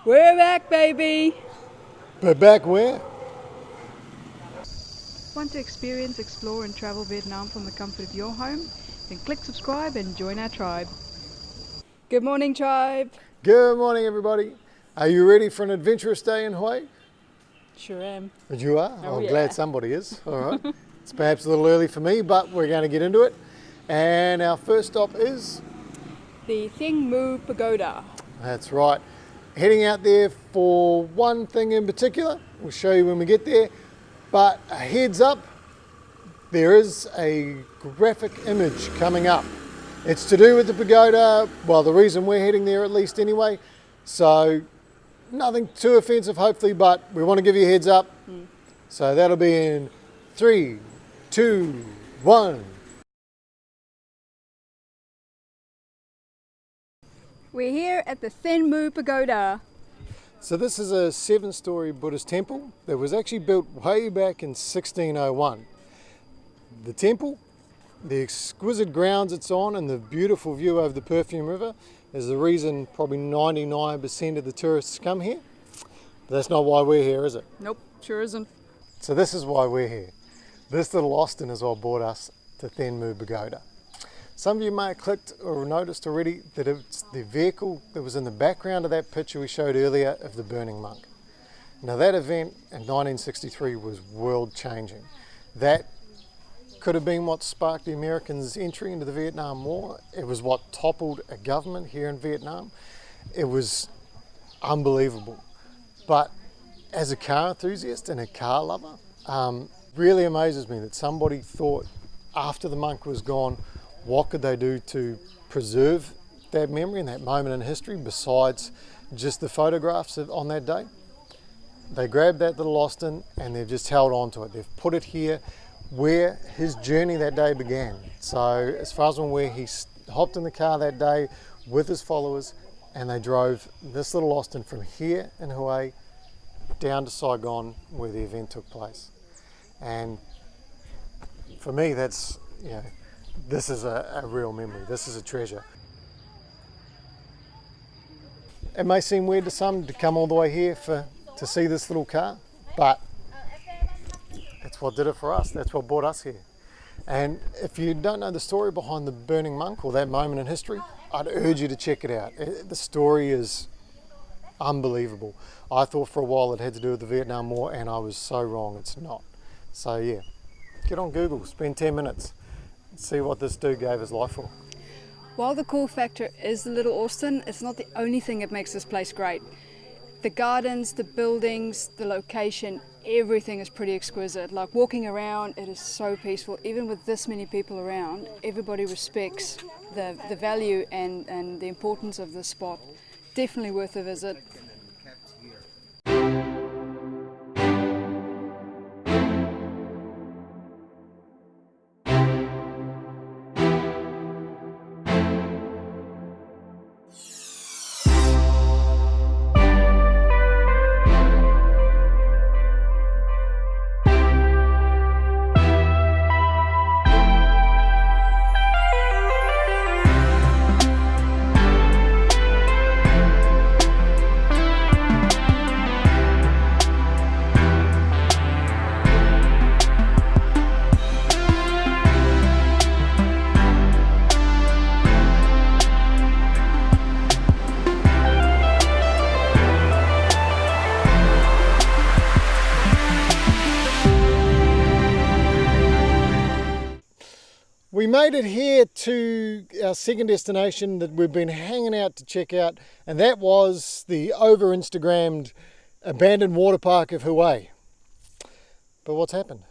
We're back, baby! But back where? Want to experience, explore and travel Vietnam from the comfort of your home? Then click subscribe and join our tribe. Good morning, tribe! Good morning, everybody. Are you ready for an adventurous day in Hawaii? Sure am. You are? Oh, I'm yeah. glad somebody is. All right. It's perhaps a little early for me, but we're going to get into it. And our first stop is? The Thien Mu Pagoda. That's right. Heading out there for one thing in particular. We'll show you when we get there. But a heads up, there is a graphic image coming up. It's to do with the pagoda, well, the reason we're heading there at least anyway. So nothing too offensive hopefully, but we want to give you a heads up. So that'll be in 3, 2, 1. We're here at the Thien Mu Pagoda. So this is a 7-story Buddhist temple that was actually built way back in 1601. The temple, the exquisite grounds it's on and the beautiful view over the Perfume River is the reason probably 99% of the tourists come here. But that's not why we're here, is it? Nope, sure isn't. So this is why we're here. This little Austin is what brought us to Thien Mu Pagoda. Some of you may have clicked or noticed already that it's the vehicle that was in the background of that picture we showed earlier of the burning monk. Now that event in 1963 was world changing. That could have been what sparked the Americans' entry into the Vietnam War. It was what toppled a government here in Vietnam. It was unbelievable. But as a car enthusiast and a car lover, really amazes me that somebody thought after the monk was gone, what could they do to preserve that memory and that moment in history besides just the photographs on that day? They grabbed that little Austin and they've just held on to it. They've put it here where his journey that day began. So as far as I'm aware, he hopped in the car that day with his followers and they drove this little Austin from here in Hawaii down to Saigon where the event took place. And for me, that's, you know, this is a real memory. This is a treasure. It may seem weird to some to come all the way here to see this little car, but that's what did it for us. That's what brought us here. And if you don't know the story behind the burning monk or that moment in history, I'd urge you to check it out. The story is unbelievable. I thought for a while it had to do with the Vietnam War and I was so wrong. It's not. So yeah, get on Google, spend 10 minutes. See what this dude gave his life for. While the cool factor is the little Austin, it's not the only thing that makes this place great. The gardens, the buildings, the location, everything is pretty exquisite. Like walking around, it is so peaceful. Even with this many people around, everybody respects the value and the importance of this spot. Definitely worth a visit. We made it here to our second destination that we've been hanging out to check out, and that was the over-Instagrammed abandoned water park of Hawaii. But what's happened?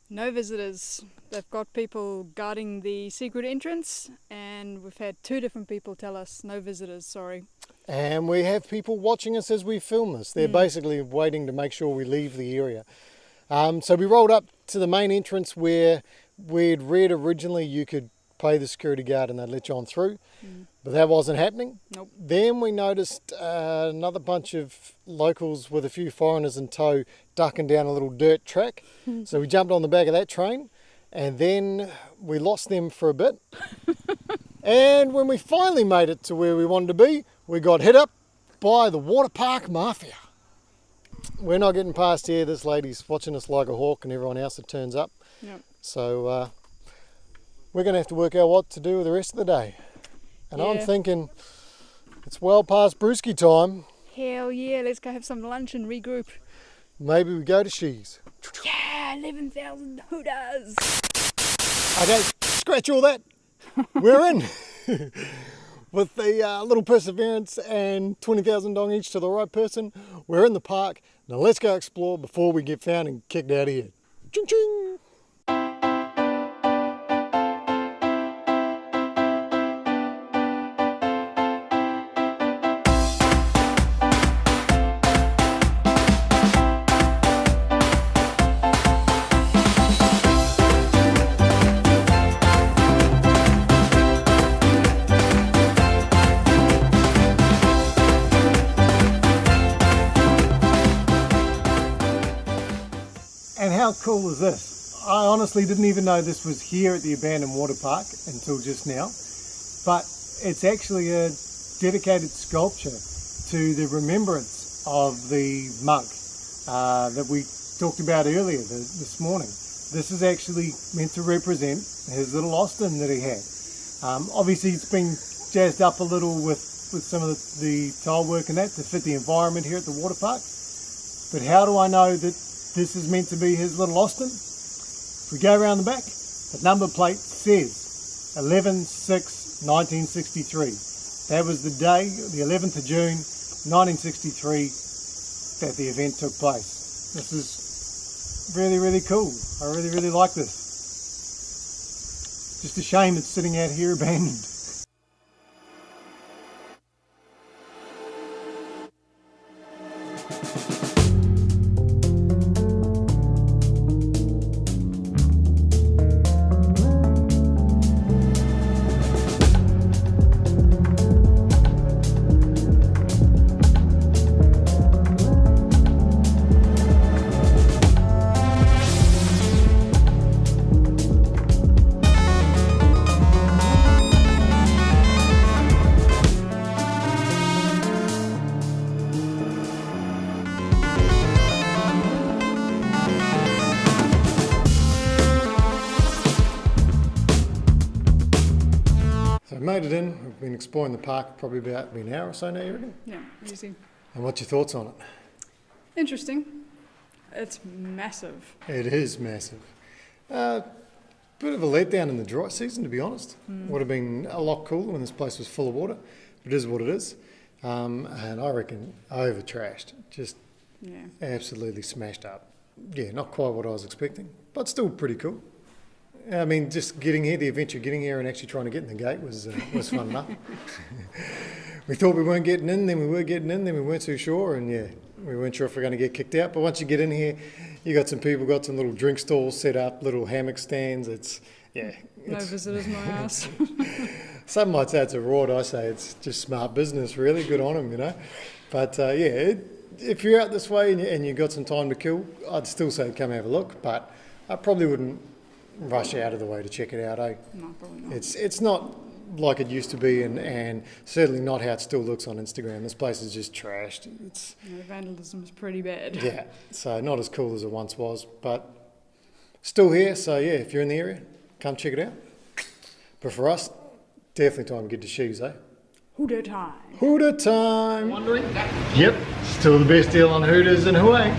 No visitors. They've got people guarding the secret entrance and we've had 2 different people tell us no visitors, sorry. And we have people watching us as we film this. They're basically waiting to make sure we leave the area. So we rolled up to the main entrance where we'd read originally you could pay the security guard and they'd let you on through, but that wasn't happening. Nope. Then we noticed another bunch of locals with a few foreigners in tow ducking down a little dirt track. So we jumped on the back of that train and then we lost them for a bit. And when we finally made it to where we wanted to be, we got hit up by the water park mafia. We're not getting past here. This lady's watching us like a hawk and everyone else that turns up. Yep. So we're going to have to work out what to do with the rest of the day. And I'm thinking it's well past brewski time. Hell yeah, let's go have some lunch and regroup. Maybe we go to She's. Yeah, 11,000 hooters. Okay, scratch all that. We're in. With the little perseverance and 20,000 dong each to the right person, we're in the park. Now let's go explore before we get found and kicked out of here. Ching ching! And how cool is this? I honestly didn't even know this was here at the abandoned water park until just now. But it's actually a dedicated sculpture to the remembrance of the monk that we talked about earlier this morning. This is actually meant to represent his little Austin that he had. Obviously it's been jazzed up a little with some of the tile work and that to fit the environment here at the water park. But how do I know that this is meant to be his little Austin? If we go around the back, the number plate says 11/6/1963. That was the day, the 11th of June 1963, that the event took place. This is really, really cool. I really, really like this. Just a shame it's sitting out here abandoned. Made it in. We've been exploring the park probably about an hour or so now, you reckon? Yeah, easy. And what's your thoughts on it? Interesting. It's massive. It is massive. Bit of a letdown in the dry season, to be honest. Would have been a lot cooler when this place was full of water. But it is what it is. And I reckon over trashed. Just absolutely smashed up. Yeah, not quite what I was expecting, but still pretty cool. I mean, just getting here, the adventure of getting here and actually trying to get in the gate was fun enough. We thought we weren't getting in, then we were getting in, then we weren't too sure, and we weren't sure if we were going to get kicked out. But once you get in here, you got some people, got some little drink stalls set up, little hammock stands. No visitors, my ass. Some might say it's a rort, I say it's just smart business, really. Good on them, you know. But if you're out this way and you've got some time to kill, I'd still say come have a look, but I probably wouldn't rush out of the way to check it out, eh? No, probably not. It's not like it used to be, and certainly not how it still looks on Instagram. This place is just trashed. Vandalism is pretty bad. Yeah, so not as cool as it once was, but still here. So yeah, if you're in the area, come check it out. But for us, definitely time to get to She's, eh? Hooter time. Hooter time. Wondering? Yep, still the best deal on Hooters in Hawaii.